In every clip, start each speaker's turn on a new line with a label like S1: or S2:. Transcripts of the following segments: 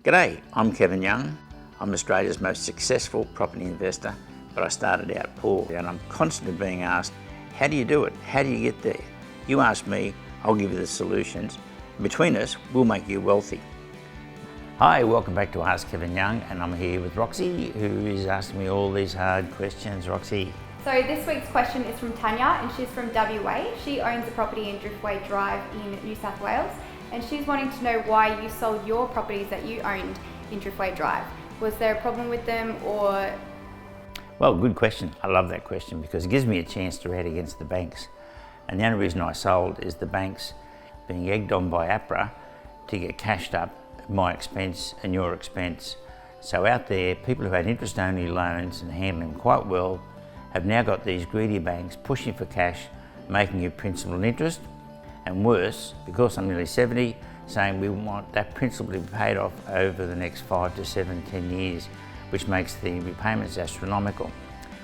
S1: G'day, I'm Kevin Young. I'm Australia's most successful property investor, but I started out poor and I'm constantly being asked, how do you do it? How do you get there? You ask me, I'll give you the solutions. Between us, we'll make you wealthy. Hi, welcome back to Ask Kevin Young, and I'm here with Roxy, who is asking me all these hard questions. Roxy.
S2: So this week's question is from Tanya, and she's from WA. She owns a property in Driftway Drive in New South Wales, and she's wanting to know why you sold your properties that you owned in Driftway Drive. Was there a problem with them, or?
S1: Well, good question. I love that question because it gives me a chance to rant against the banks. And the only reason I sold is the banks being egged on by APRA to get cashed up at my expense and your expense. So out there, people who had interest-only loans and handling them quite well have now got these greedy banks pushing for cash, making you principal and interest, and worse, because I'm nearly 70, saying we want that principal to be paid off over the next 5 to 7, 10 years, which makes the repayments astronomical,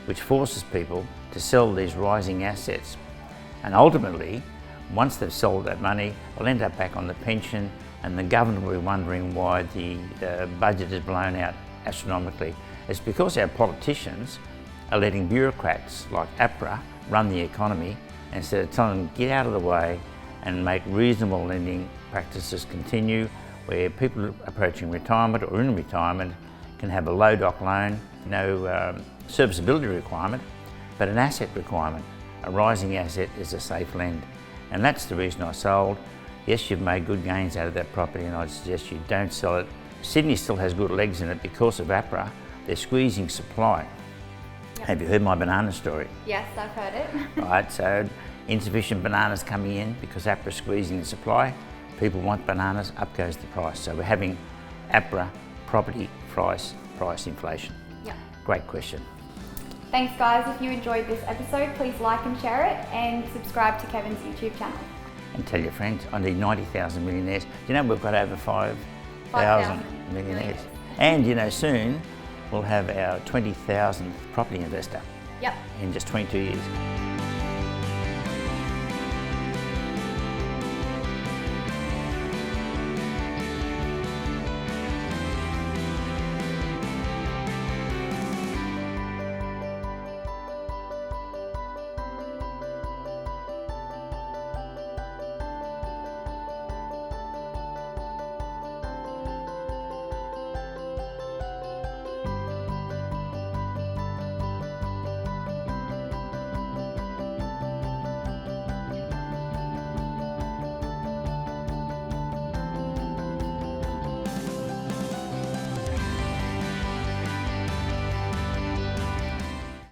S1: which forces people to sell these rising assets. And ultimately, once they've sold that money, they'll end up back on the pension, and the government will be wondering why the budget is blown out astronomically. It's because our politicians are letting bureaucrats like APRA run the economy instead of telling them get out of the way and make reasonable lending practices continue, where people approaching retirement or in retirement can have a low doc loan, no serviceability requirement, but an asset requirement. A rising asset is a safe lend. And that's the reason I sold. Yes, you've made good gains out of that property, and I'd suggest you don't sell it. Sydney still has good legs in it because of APRA. They're squeezing supply. Yep. Have you heard my banana story?
S2: Yes, I've heard it.
S1: Right, so insufficient bananas coming in because APRA squeezing the supply. People want bananas, up goes the price. So we're having APRA property price inflation.
S2: Yep.
S1: Great question.
S2: Thanks guys. If you enjoyed this episode, please like and share it and subscribe to Kevin's YouTube channel.
S1: And tell your friends, I need 90,000 millionaires. You know, we've got over 5,000 millionaires. And you know, soon we'll have our 20,000th property investor.
S2: Yep.
S1: In just 22 years.